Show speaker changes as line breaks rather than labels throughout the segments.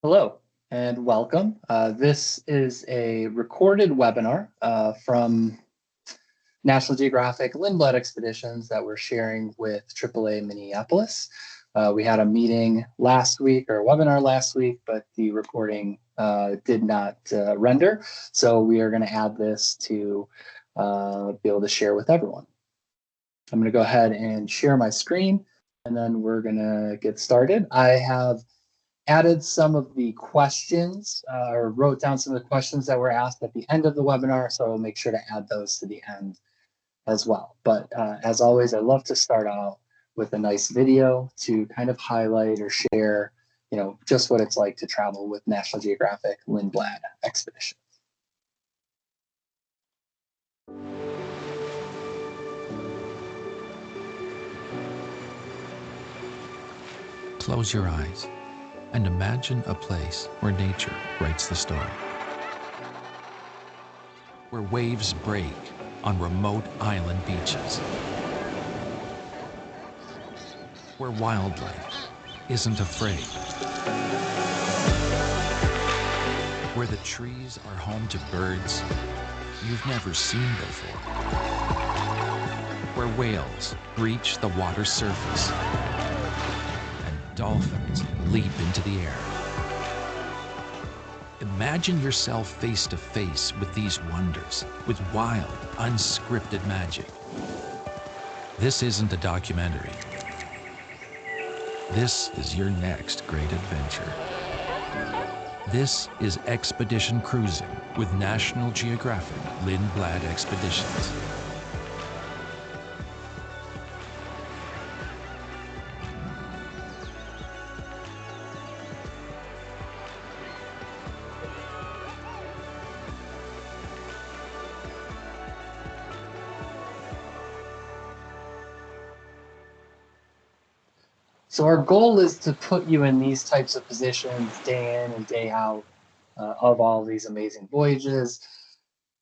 Hello and welcome. This is a recorded webinar from National Geographic-Lindblad Expeditions that we're sharing with AAA Minneapolis. We had a meeting last week, or a webinar last week, but the recording did not render. So we are going to add this to be able to share with everyone. I'm going to go ahead and share my screen, and then we're going to get started. I have added some of the questions or wrote down some of the questions that were asked at the end of the webinar, so I'll make sure to add those to the end as well. But as always, I love to start out with a nice video to kind of highlight or share, just what it's like to travel with National Geographic Lindblad Expeditions.
Close your eyes and imagine a place where nature writes the story. Where waves break on remote island beaches. Where wildlife isn't afraid. Where the trees are home to birds you've never seen before. Where whales breach the water's surface and dolphins leap into the air. Imagine yourself face to face with these wonders, with wild, unscripted magic. This isn't a documentary. This is your next great adventure. This is Expedition Cruising with National Geographic Lindblad Expeditions.
So our goal is to put you in these types of positions day in and day out of all these amazing voyages.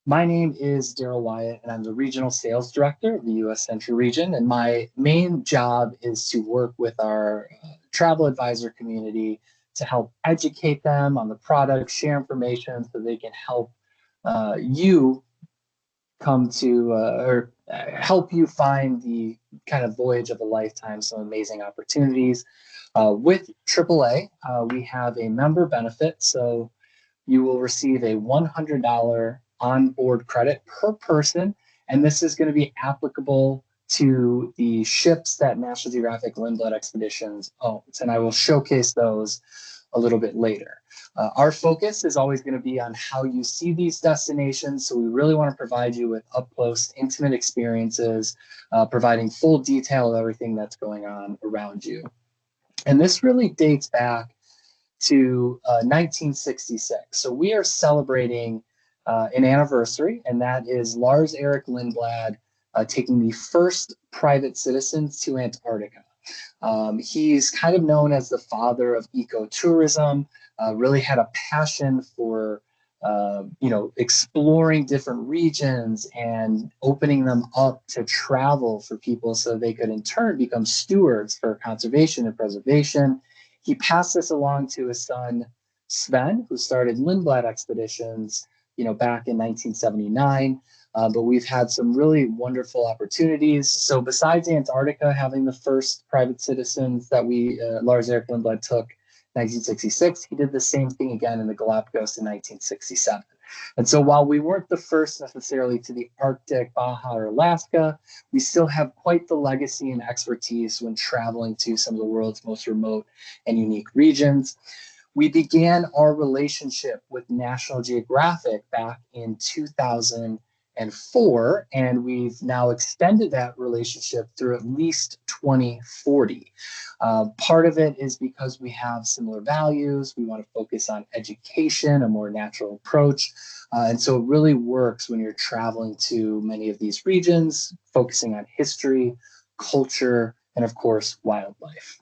My name is Darrell Wyatt, and I'm the Regional Sales Director of the U.S. Central Region, and my main job is to work with our travel advisor community to help educate them on the product, share information so they can help you come to or help you find the kind of voyage of a lifetime, some amazing opportunities. With AAA, we have a member benefit, so you will receive a $100 onboard credit per person, and this is going to be applicable to the ships that National Geographic Lindblad Expeditions owns, and I will showcase those a little bit later. Our focus is always going to be on how you see these destinations, so we really want to provide you with up-close, intimate experiences, providing full detail of everything that's going on around you. And this really dates back to 1966. So we are celebrating an anniversary, and that is Lars Erik Lindblad taking the first private citizens to Antarctica. He's kind of known as the father of ecotourism, really had a passion for exploring different regions and opening them up to travel for people so they could in turn become stewards for conservation and preservation. He passed this along to his son, Sven, who started Lindblad Expeditions, back in 1979. But we've had some really wonderful opportunities. So besides Antarctica having the first private citizens that Lars Erik Lindblad took in 1966, he did the same thing again in the Galapagos in 1967. And so while we weren't the first necessarily to the Arctic, Baja, or Alaska, we still have quite the legacy and expertise when traveling to some of the world's most remote and unique regions. We began our relationship with National Geographic back in 2004, and we've now extended that relationship through at least 2040. Part of it is because we have similar values. We want to focus on education, a more natural approach. And so it really works when you're traveling to many of these regions, focusing on history, culture, and of course, wildlife.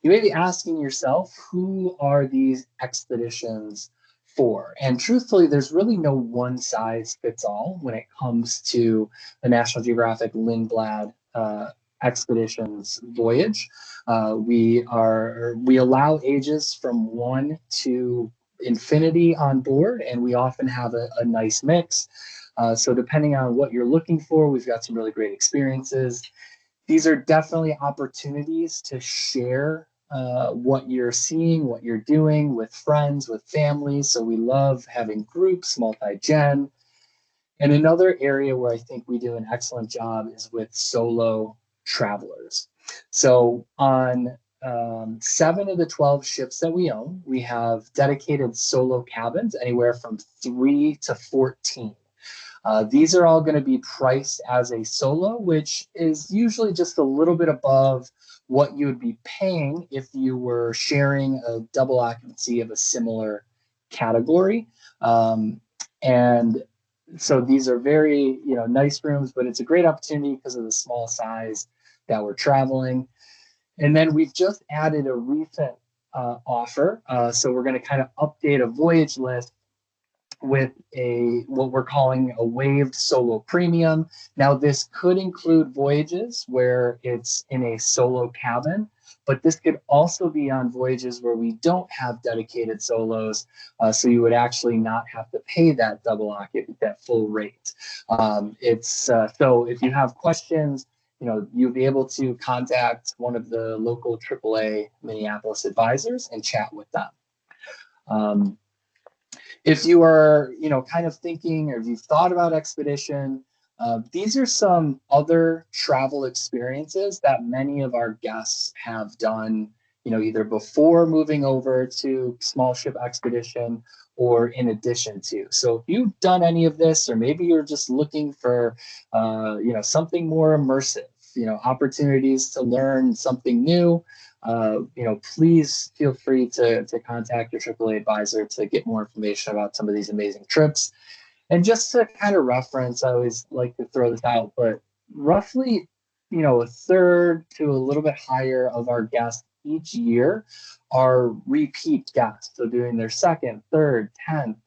You may be asking yourself, who are these expeditions for? And truthfully, there's really no one size fits all when it comes to the National Geographic Lindblad Expeditions voyage. We allow ages from 1 to infinity on board, and we often have a nice mix. So depending on what you're looking for, we've got some really great experiences. These are definitely opportunities to share what you're seeing, what you're doing with friends, with families. So we love having groups, multi-gen. And another area where I think we do an excellent job is with solo travelers. So on 7 of the 12 ships that we own, we have dedicated solo cabins, anywhere from 3 to 14. These are all going to be priced as a solo, which is usually just a little bit above what you would be paying if you were sharing a double occupancy of a similar category. And so these are very, nice rooms, but it's a great opportunity because of the small size that we're traveling. And then we've just added a recent offer. So we're going to kind of update a voyage list with what we're calling a waived solo premium. Now, this could include voyages where it's in a solo cabin, but this could also be on voyages where we don't have dedicated solos, so you would actually not have to pay that double occupancy, that full rate. So if you have questions, you'll be able to contact one of the local AAA Minneapolis advisors and chat with them. If you are, kind of thinking, or if you've thought about expedition, these are some other travel experiences that many of our guests have done, either before moving over to small ship expedition or in addition to. So if you've done any of this, or maybe you're just looking for, something more immersive, opportunities to learn something new, please feel free to contact your AAA advisor to get more information about some of these amazing trips. And just to kind of reference, I always like to throw this out, but roughly, a third to a little bit higher of our guests each year are repeat guests. So doing their second, third, 10th.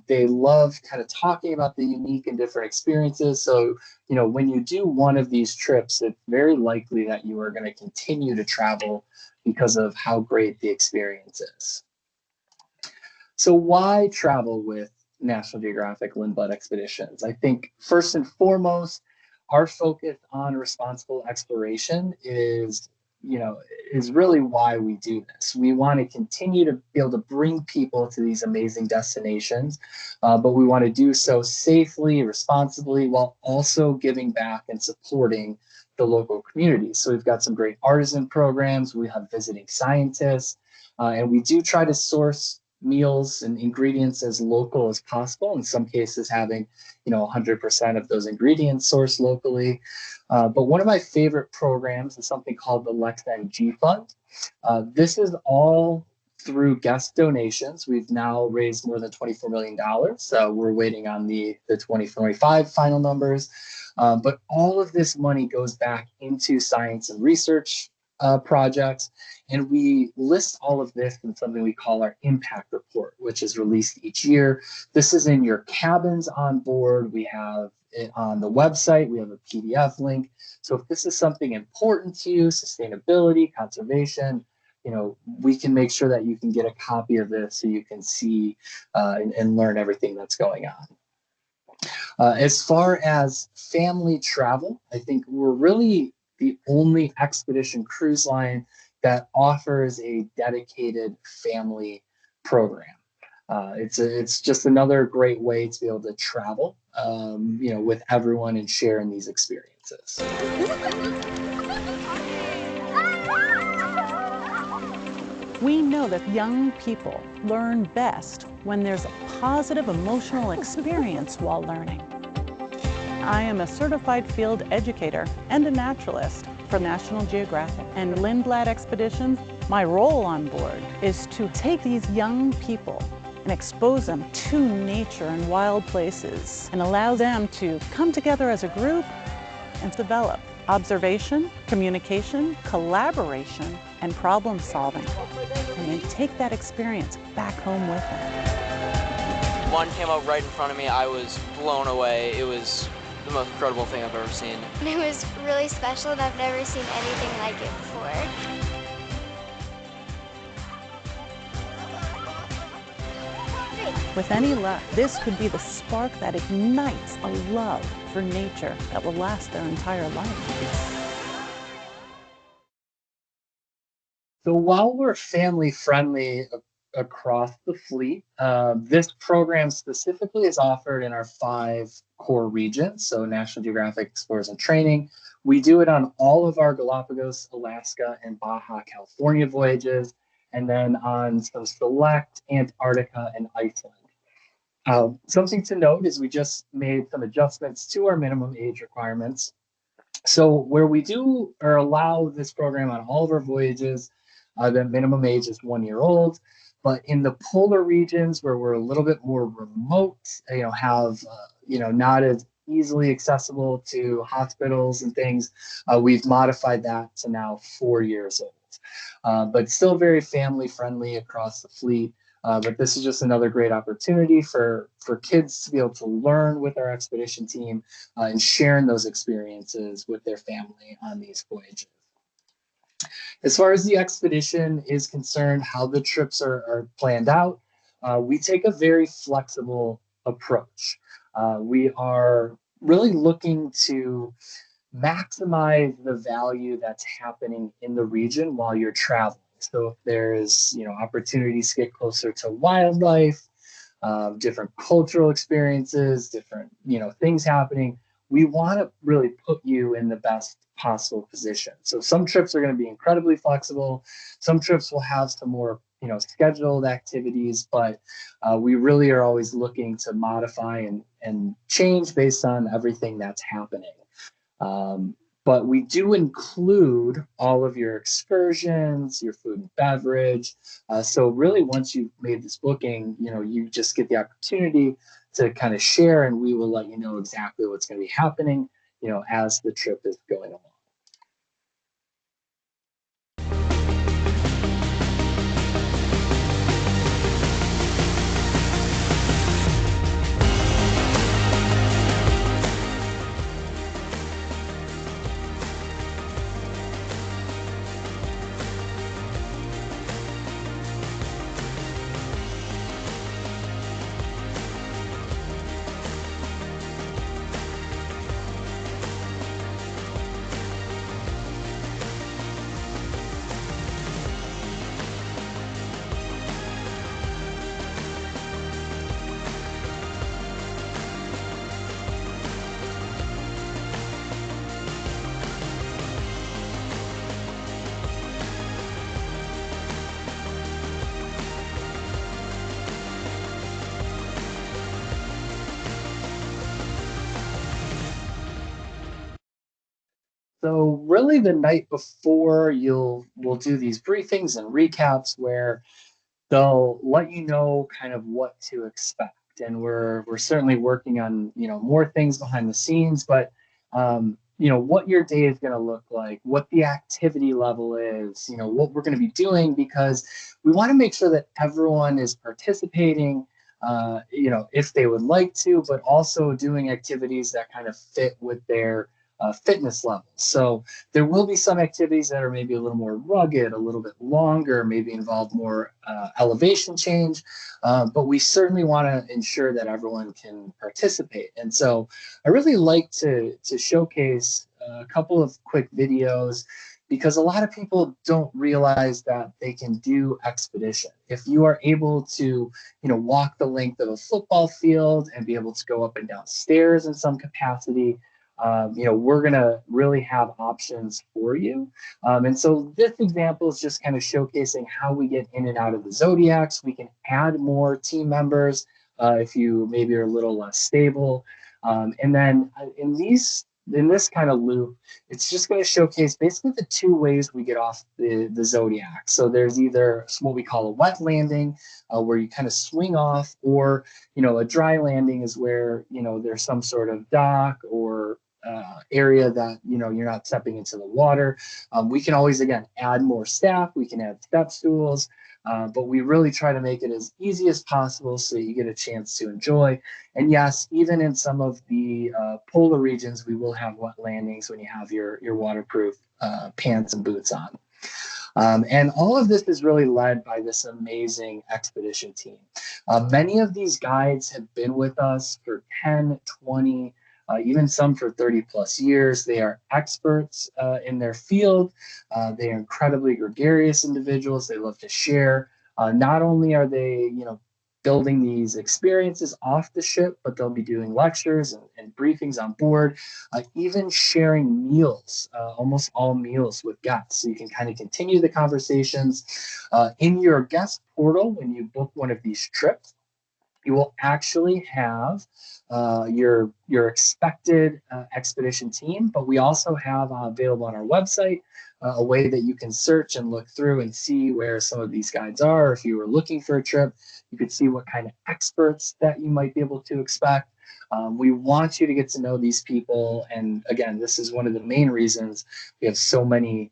They love kind of talking about the unique and different experiences. So, when you do one of these trips, it's very likely that you are going to continue to travel because of how great the experience is. So why travel with National Geographic Lindblad Expeditions? I think first and foremost, our focus on responsible exploration is really why we do this. We want to continue to be able to bring people to these amazing destinations, but we want to do so safely, responsibly, while also giving back and supporting the local communities. So we've got some great artisan programs. We have visiting scientists, and we do try to source meals and ingredients as local as possible. In some cases, having 100% of those ingredients sourced locally. But one of my favorite programs is something called the LexNG Fund. This is all through guest donations. We've now raised more than $24 million. We're waiting on the 2025 final numbers. But all of this money goes back into science and research projects. And we list all of this in something we call our impact report, which is released each year. This is in your cabins on board. We have it on the website. We have a PDF link. So if this is something important to you, sustainability, conservation, we can make sure that you can get a copy of this so you can see and learn everything that's going on. As far as family travel, I think we're really the only expedition cruise line that offers a dedicated family program. It's just another great way to be able to travel, with everyone and share in these experiences.
We know that young people learn best when there's a positive emotional experience while learning. I am a certified field educator and a naturalist for National Geographic and Lindblad Expeditions. My role on board is to take these young people and expose them to nature and wild places and allow them to come together as a group and develop observation, communication, collaboration, and problem solving, and then take that experience back home with them.
One came up right in front of me. I was blown away. It was the most incredible thing I've ever seen.
It was really special and I've never seen anything like it before.
With any luck, this could be the spark that ignites a love for nature that will last their entire life.
So while we're family friendly across the fleet, this program specifically is offered in our 5 core regions. So National Geographic Explorers and Training. We do it on all of our Galapagos, Alaska, and Baja California voyages, and then on some select Antarctica and Iceland. Something to note is we just made some adjustments to our minimum age requirements. So where we do or allow this program on all of our voyages, the minimum age is 1 year old. But in the polar regions where we're a little bit more remote, have not as easily accessible to hospitals and things, we've modified that to now 4 years old. But still very family friendly across the fleet. But this is just another great opportunity for kids to be able to learn with our expedition team and sharing those experiences with their family on these voyages. As far as the expedition is concerned, how the trips are planned out, we take a very flexible approach. We are really looking to maximize the value that's happening in the region while you're traveling. So if there's opportunities to get closer to wildlife, different cultural experiences, different things happening, we want to really put you in the best possible position. So some trips are going to be incredibly flexible. Some trips will have some more scheduled activities, but we really are always looking to modify and change based on everything that's happening. But we do include all of your excursions, your food and beverage. So really, once you've made this booking, you just get the opportunity to kind of share, and we will let you know exactly what's going to be happening, as the trip is going along. So really the night before we'll do these briefings and recaps where they'll let you know kind of what to expect. And we're certainly working on, more things behind the scenes, but what your day is going to look like, what the activity level is, what we're going to be doing, because we want to make sure that everyone is participating, if they would like to, but also doing activities that kind of fit with their fitness levels. So there will be some activities that are maybe a little more rugged, a little bit longer, maybe involve more elevation change, but we certainly want to ensure that everyone can participate. And so I really like to showcase a couple of quick videos, because a lot of people don't realize that they can do expedition. If you are able to, walk the length of a football field and be able to go up and down stairs in some capacity, we're going to really have options for you. And so this example is just kind of showcasing how we get in and out of the Zodiacs. We can add more team members if you maybe are a little less stable. And then in this kind of loop, it's just going to showcase basically the 2 ways we get off the Zodiac. So there's either what we call a wet landing, where you kind of swing off, or, a dry landing is where, there's some sort of dock or area that, you're not stepping into the water. We can always, again, add more staff. We can add step stools, but we really try to make it as easy as possible so that you get a chance to enjoy. And yes, even in some of the polar regions, we will have wet landings when you have your waterproof pants and boots on. And all of this is really led by this amazing expedition team. Many of these guides have been with us for 10, 20, even some for 30 plus years. They are experts in their field. They are incredibly gregarious individuals. They love to share. Not only are they, building these experiences off the ship, but they'll be doing lectures and briefings on board, even sharing meals, almost all meals with guests. So you can kind of continue the conversations. In your guest portal, when you book one of these trips, you will actually have your expected expedition team, but we also have available on our website a way that you can search and look through and see where some of these guides are. If you were looking for a trip, you could see what kind of experts that you might be able to expect. We want you to get to know these people. And again, this is one of the main reasons we have so many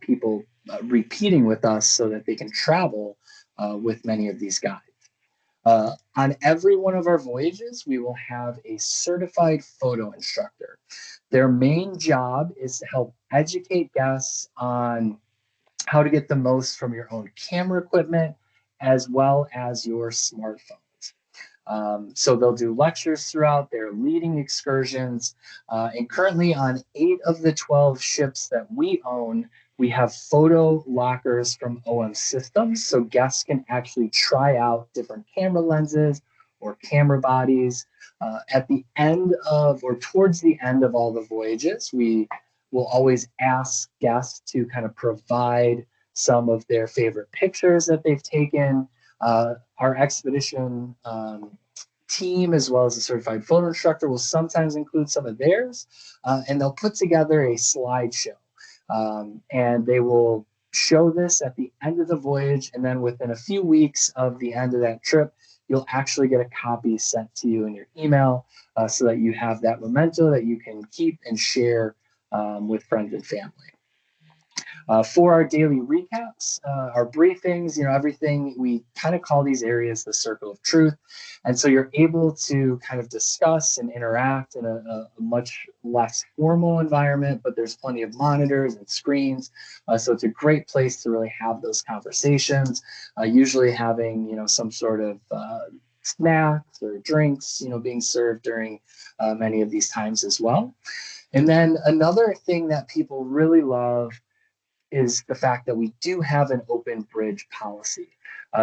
people repeating with us so that they can travel with many of these guides. On every one of our voyages, we will have a certified photo instructor. Their main job is to help educate guests on how to get the most from your own camera equipment as well as your smartphones. So they'll do lectures throughout, they're leading excursions, and currently on 8 of the 12 ships that we own, we have photo lockers from OM Systems, so guests can actually try out different camera lenses or camera bodies. At the end of, or towards the end of all the voyages, we will always ask guests to kind of provide some of their favorite pictures that they've taken. Our expedition team, as well as a certified photo instructor, will sometimes include some of theirs, and they'll put together a slideshow. And they will show this at the end of the voyage, and then within a few weeks of the end of that trip, you'll actually get a copy sent to you in your email so that you have that memento that you can keep and share with friends and family. For our daily recaps, our briefings, everything, we kind of call these areas the circle of truth. And so you're able to kind of discuss and interact in a much less formal environment, but there's plenty of monitors and screens. So it's a great place to really have those conversations, usually having, some sort of snacks or drinks, being served during many of these times as well. And then another thing that people really love is the fact that we do have an open bridge policy.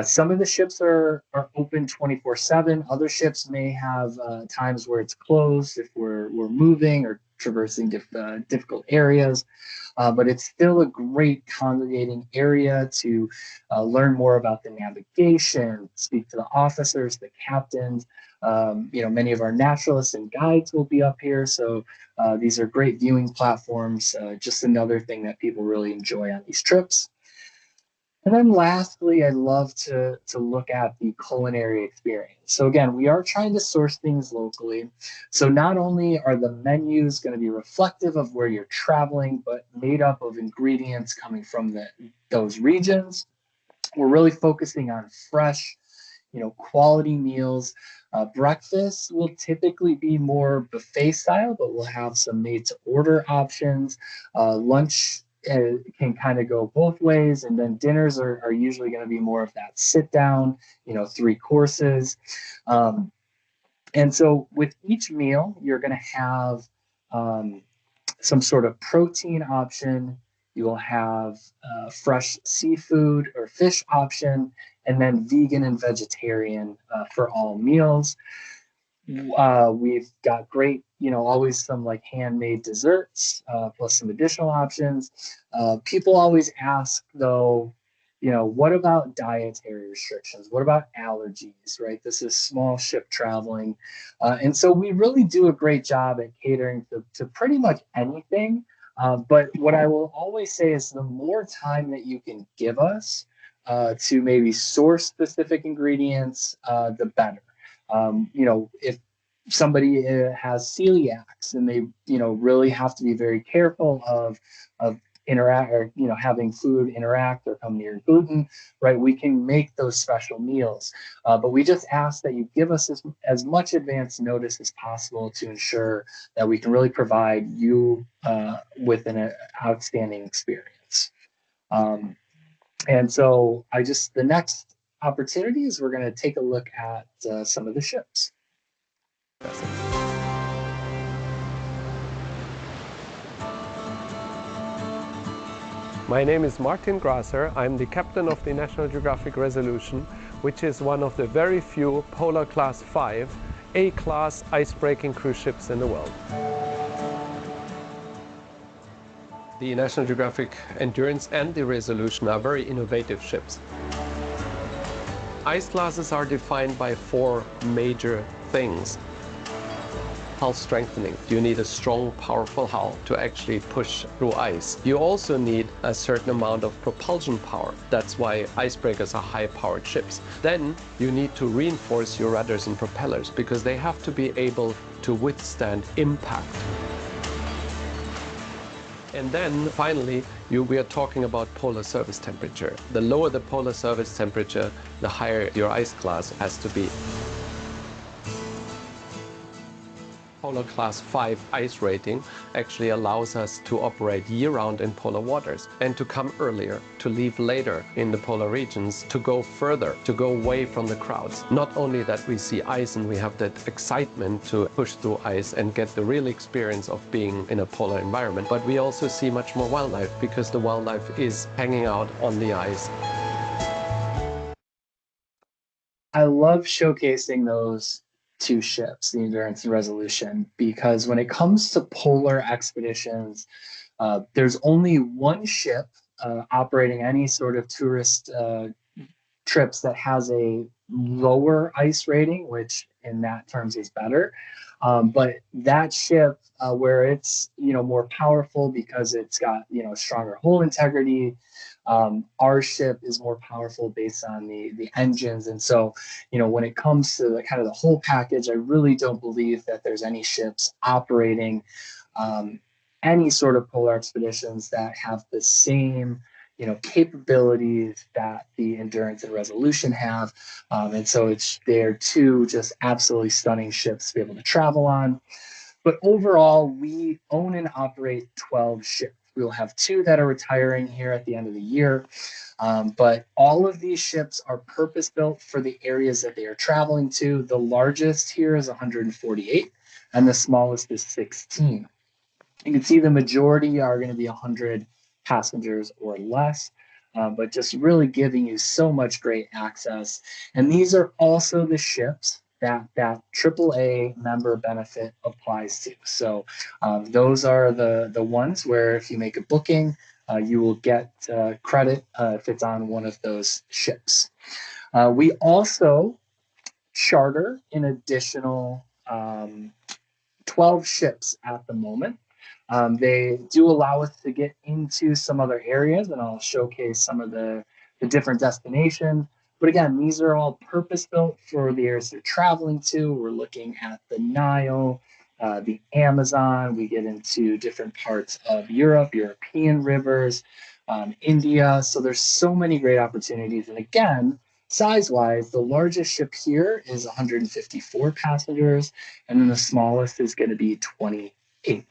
Some of the ships are open 24/7. Other ships may have times where it's closed if we're moving or traversing difficult areas. But it's still a great congregating area to learn more about the navigation, speak to the officers, the captains. Many of our naturalists and guides will be up here. So these are great viewing platforms. Just another thing that people really enjoy on these trips. And then lastly, I love to look at the culinary experience. So again, we are trying to source things locally. So not only are the menus going to be reflective of where you're traveling, but made up of ingredients coming from those regions. We're really focusing on fresh, quality meals. Breakfast will typically be more buffet style, but we'll have some made to order options. Lunch can kind of go both ways, and then dinners are usually going to be more of that sit down, 3 courses. And so with each meal, you're going to have some sort of protein option. You will have fresh seafood or fish option, and then vegan and vegetarian for all meals. We've got great, always some like handmade desserts, plus some additional options. People always ask though, what about dietary restrictions? What about allergies, right? This is small ship traveling. And so we really do a great job at catering to pretty much anything. But what I will always say is the more time that you can give us to maybe source specific ingredients, the better. If somebody has celiacs and they, really have to be very careful of interact or, having food interact or come near gluten, right? We can make those special meals, but we just ask that you give us as much advance notice as possible to ensure that we can really provide you with an outstanding experience. And so the next opportunity is we're going to take a look at some of the ships.
My name is Martin Grasser. I'm the captain of the National Geographic Resolution, which is one of the very few Polar Class 5 A-class ice-breaking cruise ships in the world. The National Geographic Endurance and the Resolution are very innovative ships. Ice classes are defined by 4 major things. Hull strengthening. You need a strong, powerful hull to actually push through ice. You also need a certain amount of propulsion power. That's why icebreakers are high-powered ships. Then you need to reinforce your rudders and propellers because they have to be able to withstand impact. And then finally, we are talking about polar surface temperature. The lower the polar surface temperature, the higher your ice class has to be. Polar Class 5 ice rating actually allows us to operate year-round in polar waters and to come earlier, to leave later in the polar regions, to go further, to go away from the crowds. Not only that we see ice and we have that excitement to push through ice and get the real experience of being in a polar environment, but we also see much more wildlife because the wildlife is hanging out on the ice.
I love showcasing those 2 ships, the Endurance and Resolution, because when it comes to polar expeditions, there's only one ship operating any sort of tourist trips that has a lower ice rating, which in that terms is better. But that ship, where it's more powerful because it's got stronger hull integrity, our ship is more powerful based on the engines. And so when it comes to the kind of the whole package, I really don't believe that there's any ships operating any sort of polar expeditions that have the same capabilities that the Endurance and Resolution have. And so they're 2 just absolutely stunning ships to be able to travel on. But overall, we own and operate 12 ships. We'll have 2 that are retiring here at the end of the year. But all of these ships are purpose-built for the areas that they are traveling to. The largest here is 148, and the smallest is 16. You can see the majority are going to be 100 passengers or less, but just really giving you so much great access. And these are also the ships that AAA member benefit applies to. So those are the ones where if you make a booking, you will get credit if it's on one of those ships. We also charter an additional 12 ships at the moment. They do allow us to get into some other areas, and I'll showcase some of the different destinations. But again, these are all purpose-built for the areas they're traveling to. We're looking at the Nile, the Amazon. We get into different parts of Europe, European rivers, India. So there's so many great opportunities. And again, size-wise, the largest ship here is 154 passengers, and then the smallest is going to be 28.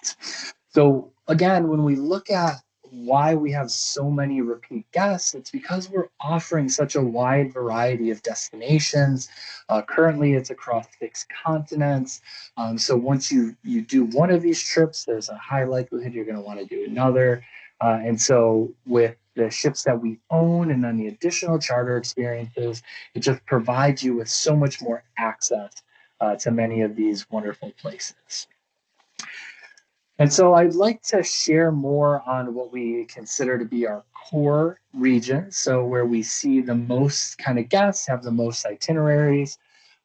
So again, when we look at why we have so many repeat guests, it's because we're offering such a wide variety of destinations. Currently, it's across 6 continents. So once you do one of these trips, there's a high likelihood you're going to want to do another. And so with the ships that we own and then the additional charter experiences, it just provides you with so much more access to many of these wonderful places. And so I'd like to share more on what we consider to be our core region. So where we see the most kind of guests, have the most itineraries,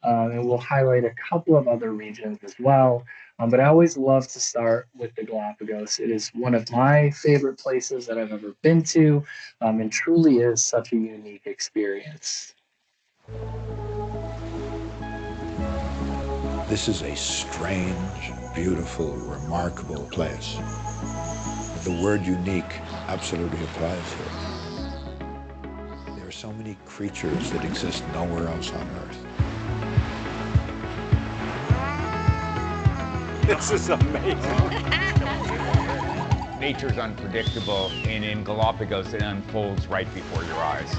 and we'll highlight a couple of other regions as well. But I always love to start with the Galapagos. It is one of my favorite places that I've ever been to, and truly is such a unique experience.
This is a strange, beautiful, remarkable place. The word unique absolutely applies here. There are so many creatures that exist nowhere else on Earth.
This is amazing. Nature's unpredictable, and in Galapagos, it unfolds right before your eyes.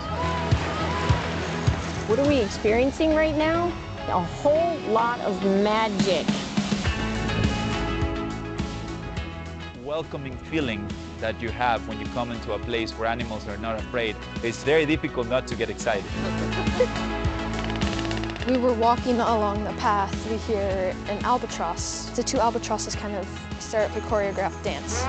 What are we experiencing right now? A whole lot of magic.
Welcoming feeling that you have when you come into a place where animals are not afraid. It's very difficult not to get excited.
We were walking along the path. We hear an albatross. The two albatrosses kind of start a choreographed dance.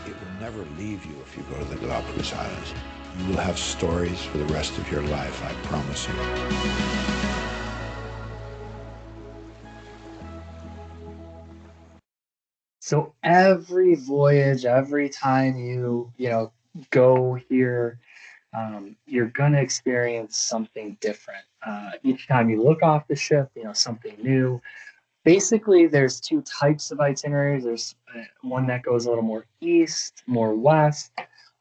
It will never leave you if you go to the Galapagos Islands. You will have stories for the rest of your life, I promise you.
So every voyage, every time you go here, you're gonna experience something different. Each time you look off the ship, something new. Basically, there's two types of itineraries. There's one that goes a little more east, more west,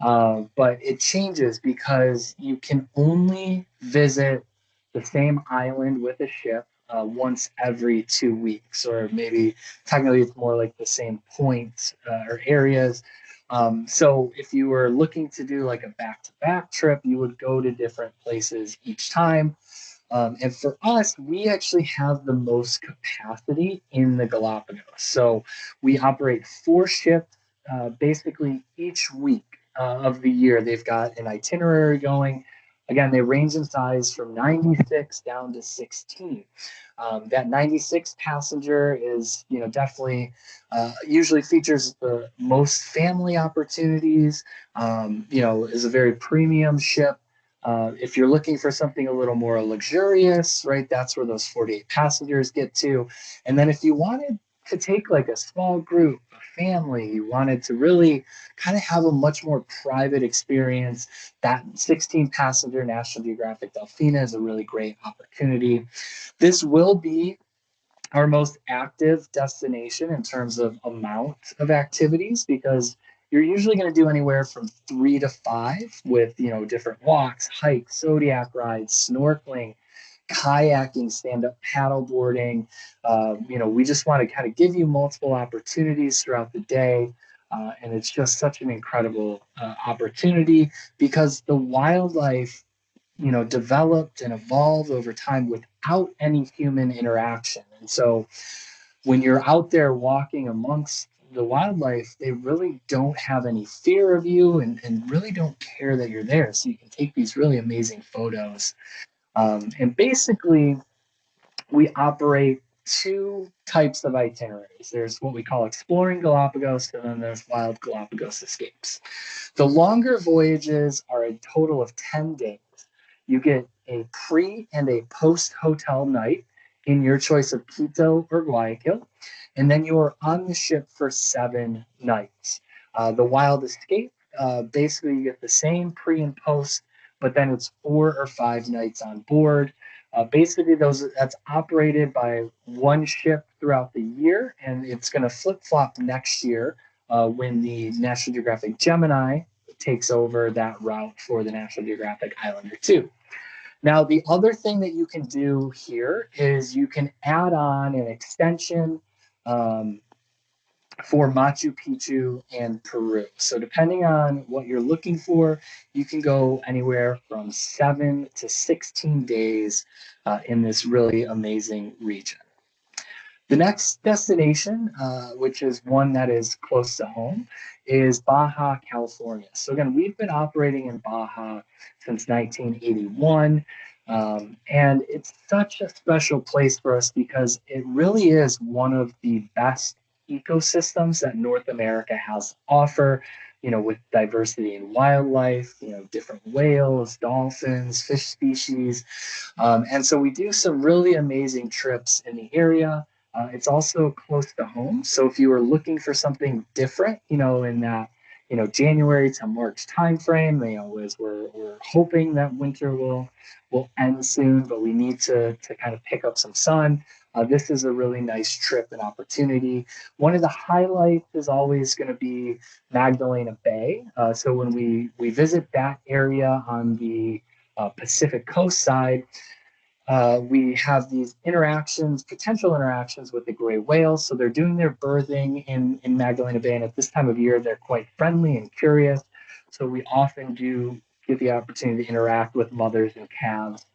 but it changes because you can only visit the same island with a ship once every 2 weeks, or maybe technically it's more like the same points or areas. So if you were looking to do like a back-to-back trip, you would go to different places each time. And for us, we actually have the most capacity in the Galapagos. So we operate 4 ships basically each week of the year. They've got an itinerary going. Again, they range in size from 96 down to 16. That 96 passenger is, definitely usually features the most family opportunities, is a very premium ship. If you're looking for something a little more luxurious, right, that's where those 48 passengers get to. And then if you wanted to take like a small group, a family, you wanted to really kind of have a much more private experience, that 16 passenger National Geographic Delfina is a really great opportunity. This will be our most active destination in terms of amount of activities, because you're usually going to do anywhere from 3 to 5 with, different walks, hikes, zodiac rides, snorkeling, kayaking, stand-up paddle boarding. We just want to kind of give you multiple opportunities throughout the day. And it's just such an incredible opportunity because the wildlife developed and evolved over time without any human interaction. And so when you're out there walking amongst the wildlife, they really don't have any fear of you and really don't care that you're there. So you can take these really amazing photos. And basically, we operate 2 types of itineraries. There's what we call exploring Galapagos, and then there's wild Galapagos escapes. The longer voyages are a total of 10 days. You get a pre and a post hotel night in your choice of Quito or Guayaquil, and then you are on the ship for 7 nights. The wild escape, basically you get the same pre and post, but then it's 4 or 5 nights on board. Basically, that's operated by one ship throughout the year, and it's going to flip-flop next year when the National Geographic Gemini takes over that route for the National Geographic Islander 2. Now, the other thing that you can do here is you can add on an extension for Machu Picchu and Peru. So depending on what you're looking for, you can go anywhere from 7 to 16 days in this really amazing region. The next destination, which is one that is close to home, is Baja California. So again, we've been operating in Baja since 1981. And it's such a special place for us because it really is one of the best ecosystems that North America has to offer, with diversity in wildlife, different whales, dolphins, fish species. And so we do some really amazing trips in the area. It's also close to home. So if you were looking for something different, in that, January to March timeframe. As we're hoping that winter will end soon, but we need to kind of pick up some sun. This is a really nice trip and opportunity. One of the highlights is always going to be Magdalena Bay. So when we visit that area on the Pacific coast side, we have these potential interactions with the gray whales. So they're doing their birthing in Magdalena Bay, and at this time of year, they're quite friendly and curious. So we often do get the opportunity to interact with mothers and calves,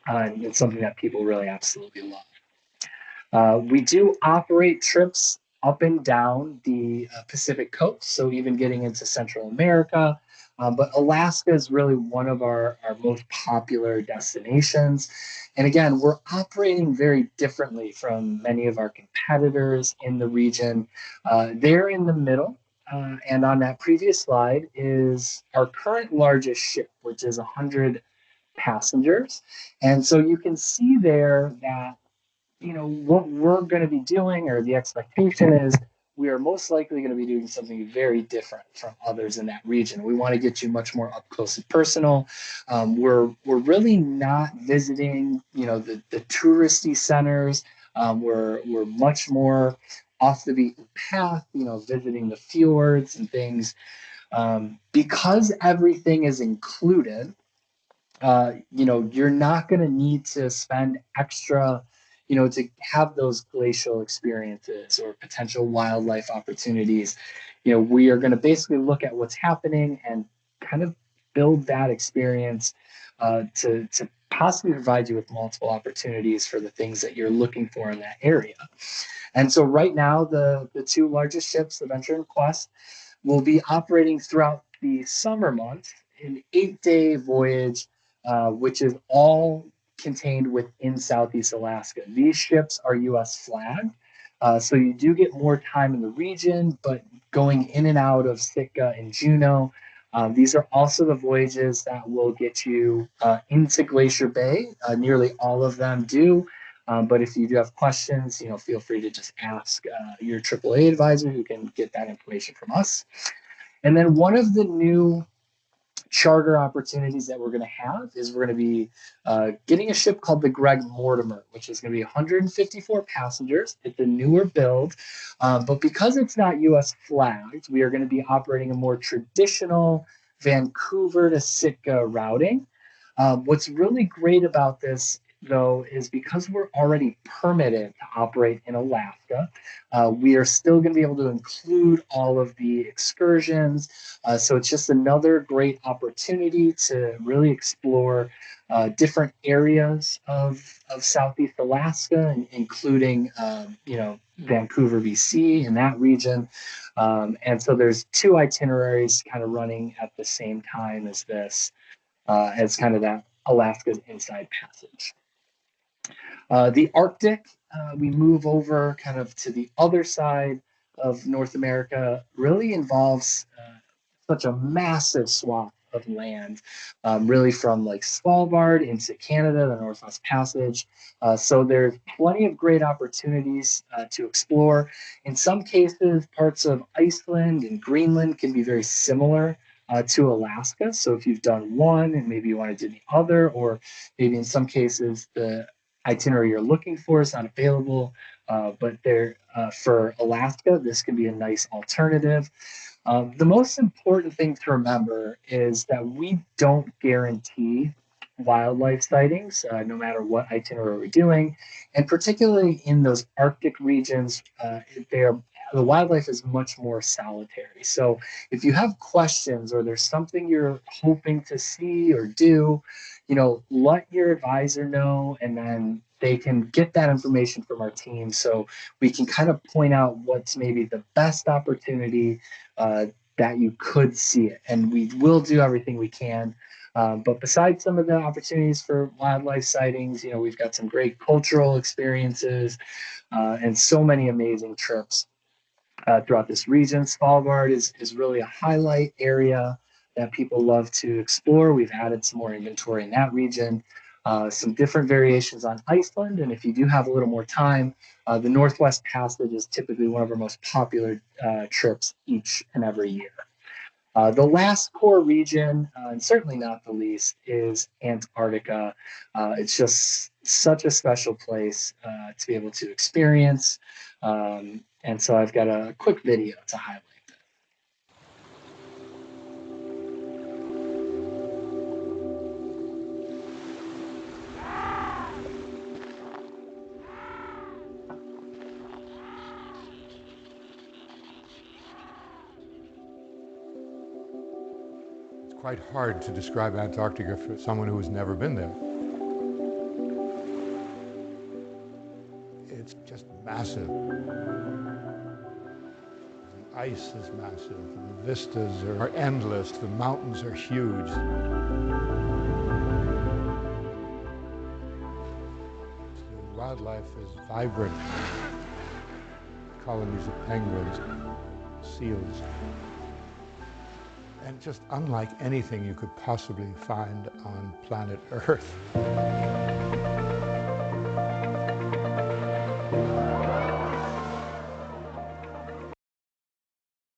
and it's something that people really absolutely love. We do operate trips up and down the Pacific coast, so even getting into Central America. But Alaska is really one of our most popular destinations. And again, we're operating very differently from many of our competitors in the region. They're in the middle. And on that previous slide is our current largest ship, which is 100 passengers. And so you can see there that what we're going to be doing, or the expectation is, we are most likely going to be doing something very different from others in that region. We want to get you much more up close and personal. We're really not visiting, the touristy centers. We're much more off the beaten path, visiting the fjords and things. Because everything is included, you're not going to need to spend extra, to have those glacial experiences or potential wildlife opportunities. We are going to basically look at what's happening and kind of build that experience to possibly provide you with multiple opportunities for the things that you're looking for in that area. And so right now, the two largest ships, the Venture and Quest, will be operating throughout the summer months, an 8-day voyage, which is all contained within Southeast Alaska. These ships are U.S. flagged, so you do get more time in the region, but going in and out of Sitka and Juneau. These are also the voyages that will get you into Glacier Bay. Nearly all of them do. But if you do have questions, feel free to just ask your AAA advisor, who can get that information from us. And then one of the new charter opportunities that we're going to have is we're going to be getting a ship called the Greg Mortimer, which is going to be 154 passengers. It's a newer build, but because it's not U.S. flagged, we are going to be operating a more traditional Vancouver to Sitka routing. What's really great about this, though, is because we're already permitted to operate in Alaska, we are still going to be able to include all of the excursions. So it's just another great opportunity to really explore different areas of Southeast Alaska, including, Vancouver, BC, in that region. And so there's two itineraries kind of running at the same time as this, as kind of that Alaska's Inside Passage. The Arctic, we move over kind of to the other side of North America, really involves such a massive swath of land, really from like Svalbard into Canada, the Northwest Passage. So there's plenty of great opportunities to explore. In some cases, parts of Iceland and Greenland can be very similar to Alaska. So if you've done one and maybe you want to do the other, or maybe in some cases the itinerary you're looking for is not available, but for Alaska, this can be a nice alternative. The most important thing to remember is that we don't guarantee wildlife sightings, no matter what itinerary we're doing. And particularly in those Arctic regions, the wildlife is much more solitary. So if you have questions or there's something you're hoping to see or do, let your advisor know, and then they can get that information from our team, so we can kind of point out what's maybe the best opportunity that you could see it. And we will do everything we can. But besides some of the opportunities for wildlife sightings, we've got some great cultural experiences and so many amazing trips throughout this region. Svalbard is really a highlight area that people love to explore. We've added some more inventory in that region, some different variations on Iceland. And if you do have a little more time, the Northwest Passage is typically one of our most popular trips each and every year. The last core region, and certainly not the least, is Antarctica. It's just such a special place to be able to experience. And so I've got a quick video to highlight.
Quite hard to describe Antarctica for someone who has never been there. It's just massive. The ice is massive, the vistas are endless, the mountains are huge. The wildlife is vibrant. Colonies of penguins, seals. And just unlike anything you could possibly find on planet Earth.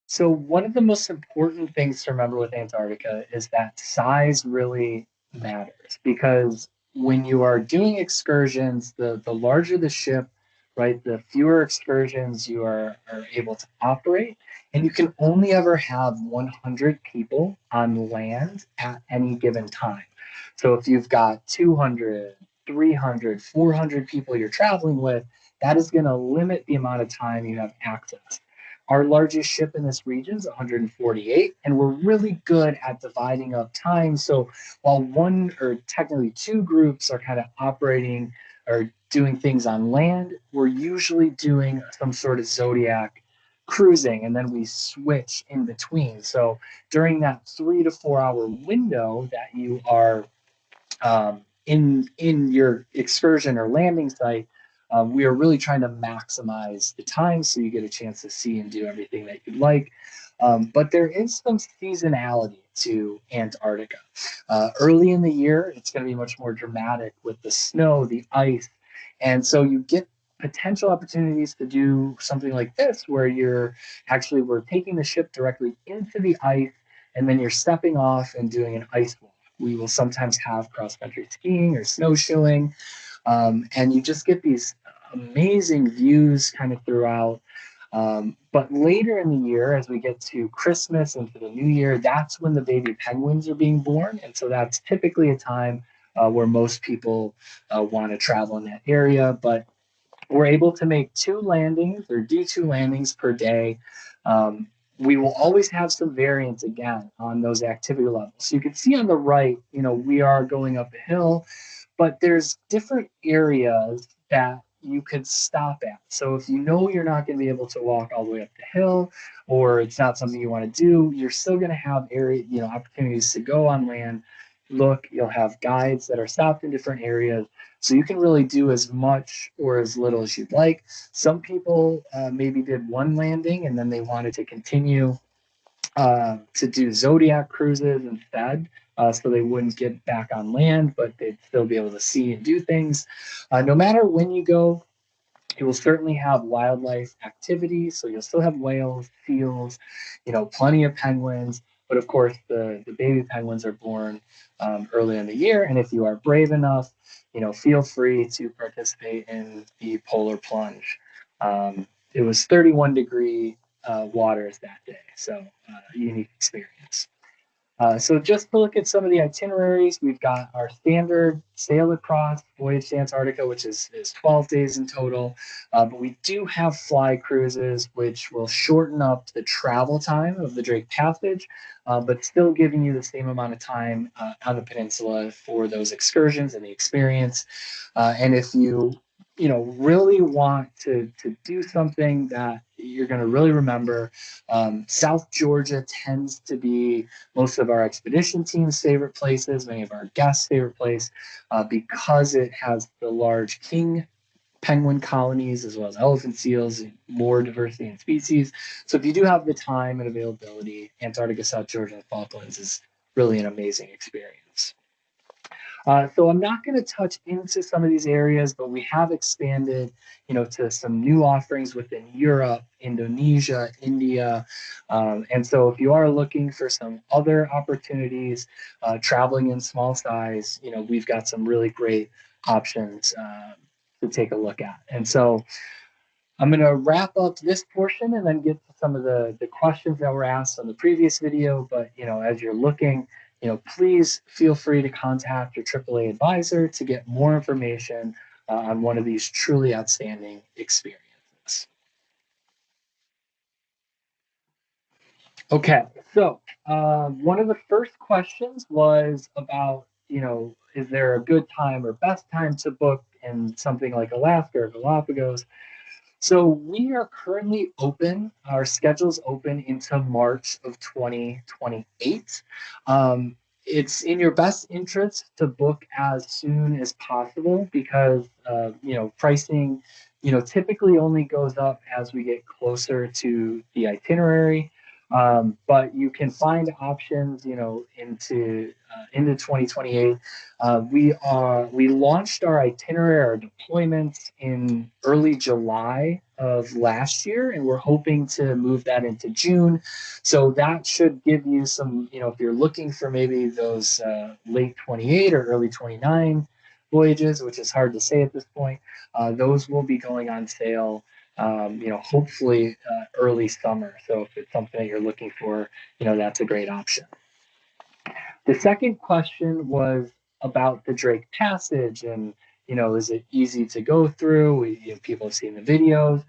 So one of the most important things to remember with Antarctica is that size really matters, because when you are doing excursions, the larger the ship, right, the fewer excursions you are able to operate. And you can only ever have 100 people on land at any given time. So if you've got 200, 300, 400 people you're traveling with, that is going to limit the amount of time you have access. Our largest ship in this region is 148, and we're really good at dividing up time. So while one or technically two groups are kind of operating or doing things on land, we're usually doing some sort of zodiac cruising, and then we switch in between. So during that 3 to 4 hour window that you are in your excursion or landing site, we are really trying to maximize the time so you get a chance to see and do everything that you'd like. But there is some seasonality to Antarctica. Early in the year, it's going to be much more dramatic with the snow, the ice, and so you get potential opportunities to do something like this, where we're taking the ship directly into the ice, and then you're stepping off and doing an ice walk. We will sometimes have cross-country skiing or snowshoeing, and you just get these amazing views kind of throughout. But later in the year, as we get to Christmas and to the new year, that's when the baby penguins are being born. And so that's typically a time where most people want to travel in that area. But we're able to make two landings or do two landings per day. We will always have some variance again on those activity levels. So you can see on the right, we are going up a hill, but there's different areas that you could stop at. So if you know you're not going to be able to walk all the way up the hill, or it's not something you want to do, you're still going to have opportunities to go on land. Look, you'll have guides that are stopped in different areas. So you can really do as much or as little as you'd like. Some people maybe did one landing and then they wanted to continue to do Zodiac cruises instead. So they wouldn't get back on land, but they'd still be able to see and do things. No matter when you go, you will certainly have wildlife activities. So you'll still have whales, seals, plenty of penguins. But of course, the baby penguins are born early in the year. And if you are brave enough, feel free to participate in the polar plunge. It was 31-degree waters that day. So unique experience. So just to look at some of the itineraries, we've got our standard sail across voyage to Antarctica, which is 12 days in total. But we do have fly cruises, which will shorten up the travel time of the Drake Passage, but still giving you the same amount of time on the peninsula for those excursions and the experience. And if you really want to do something that you're going to really remember, South Georgia tends to be most of our expedition team's favorite places, many of our guests' favorite place, because it has the large king penguin colonies as well as elephant seals, more diversity in species. So if you do have the time and availability, Antarctica, South Georgia, and Falklands is really an amazing experience. So I'm not going to touch into some of these areas, but we have expanded, to some new offerings within Europe, Indonesia, India. And so if you are looking for some other opportunities, traveling in small size, we've got some really great options to take a look at. And so I'm going to wrap up this portion and then get to some of the questions that were asked on the previous video. But, as you're looking, please feel free to contact your AAA advisor to get more information on one of these truly outstanding experiences. Okay, so one of the first questions was about, is there a good time or best time to book in something like Alaska or Galapagos? So we are currently open. Our schedule's open into March of 2028. It's in your best interest to book as soon as possible because pricing typically only goes up as we get closer to the itinerary. But you can find options into 2028. We launched our itinerary, our deployments in early July of last year, and we're hoping to move that into June. So that should give you some, if you're looking for maybe those late 28 or early 29 voyages, which is hard to say at this point, those will be going on sale, hopefully early summer. So if it's something that you're looking for, that's a great option. The second question was about the Drake Passage and, is it easy to go through? People have seen the videos.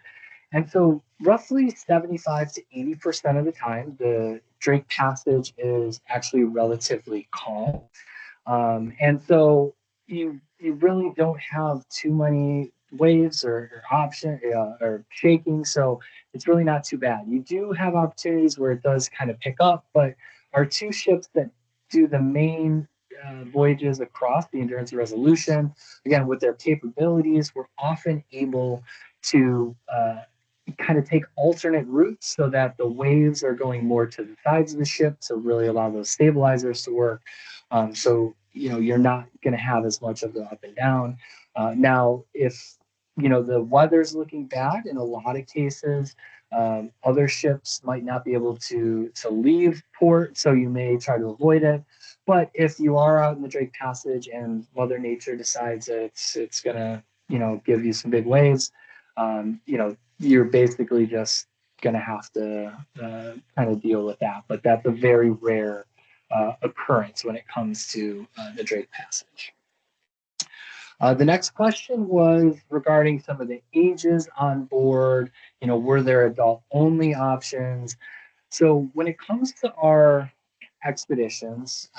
And so roughly 75 to 80% of the time, the Drake Passage is actually relatively calm. And so you really don't have too many waves or option or shaking. So it's really not too bad. You do have opportunities where it does kind of pick up, but our two ships that do the main voyages across the Endurance and Resolution, again, with their capabilities, we're often able to kind of take alternate routes so that the waves are going more to the sides of the ship to really allow those stabilizers to work. So you're not going to have as much of the up and down. Now, if the weather's looking bad in a lot of cases, other ships might not be able to leave port, so you may try to avoid it. But if you are out in the Drake Passage and Mother Nature decides that it's gonna give you some big waves, you're basically just gonna have to kind of deal with that. But that's a very rare occurrence when it comes to the Drake Passage. The next question was regarding some of the ages on board. Were there adult-only options? So when it comes to our expeditions,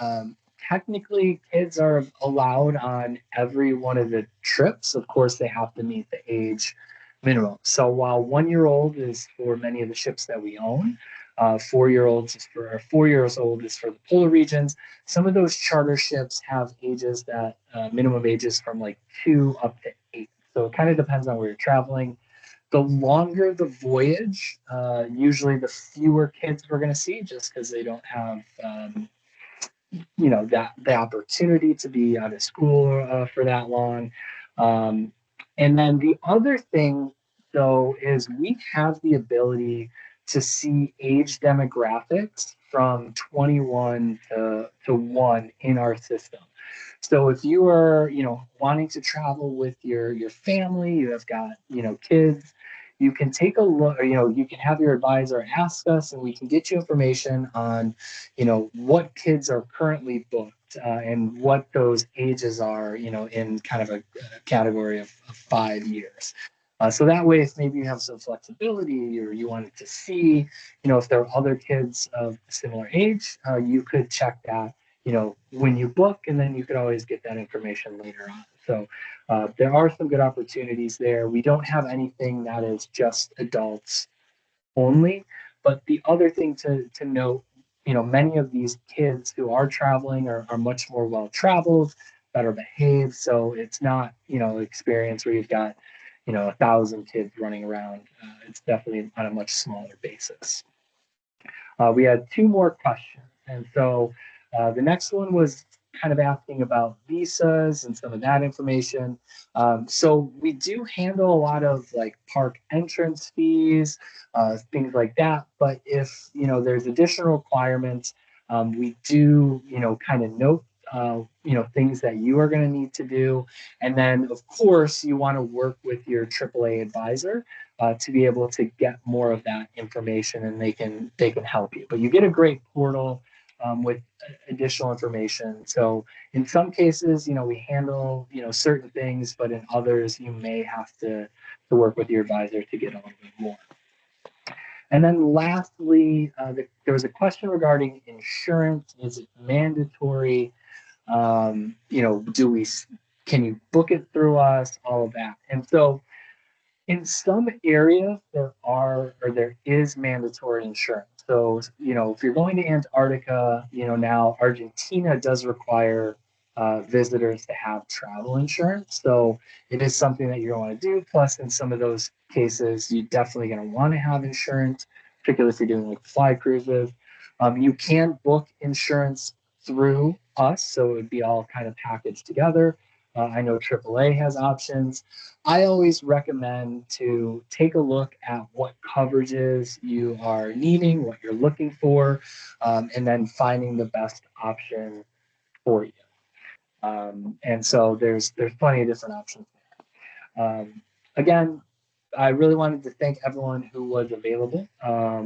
technically kids are allowed on every one of the trips. Of course, they have to meet the age minimum. So while 1 year old is for many of the ships that we own, 4 year olds is for 4 years old is for the polar regions. Some of those charter ships have ages that minimum ages from like 2 up to 8. So it kind of depends on where you're traveling. The longer the voyage, usually the fewer kids we're going to see, just because they don't have that the opportunity to be out of school for that long. And then the other thing, though, is we have the ability to see age demographics from 21 to 1 in our system. So if you are, wanting to travel with your family, you have got, kids, you can take a look, or, you can have your advisor ask us and we can get you information on, what kids are currently booked and what those ages are, in kind of a category of 5 years. So that way, if maybe you have some flexibility or you wanted to see, if there are other kids of similar age, you could check that, when you book, and then you could always get that information later on. So there are some good opportunities there. We don't have anything that is just adults only, but the other thing to note, many of these kids who are traveling are much more well-traveled, better behaved. So it's not, experience where you've got, 1,000 kids running around. It's definitely on a much smaller basis. We had 2 more questions. And so the next one was kind of asking about visas and some of that information. So we do handle a lot of like park entrance fees, things like that. But if there's additional requirements, we do kind of note things that you are going to need to do, and then of course you want to work with your AAA advisor to be able to get more of that information, and they can help you. But you get a great portal with additional information. So in some cases, we handle certain things, but in others, you may have to work with your advisor to get a little bit more. And then lastly, there was a question regarding insurance. Is it mandatory? Can you book it through us? All of that. And so in some areas, there is mandatory insurance. So, if you're going to Antarctica, now Argentina does require visitors to have travel insurance. So it is something that you're going to do. Plus, in some of those cases, you're definitely going to want to have insurance, particularly if you're doing like fly cruises. You can book insurance through us, so it would be all kind of packaged together. I know AAA has options. I always recommend to take a look at what coverages you are needing, what you're looking for, and then finding the best option for you. And so there's plenty of different options there. Again, I really wanted to thank everyone who was available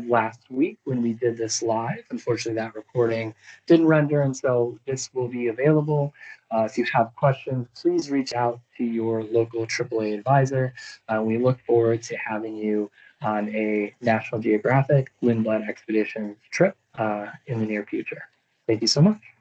last week when we did this live. Unfortunately, that recording didn't render, and so this will be available. If you have questions, please reach out to your local AAA advisor. We look forward to having you on a National Geographic Lindblad Expeditions trip in the near future. Thank you so much.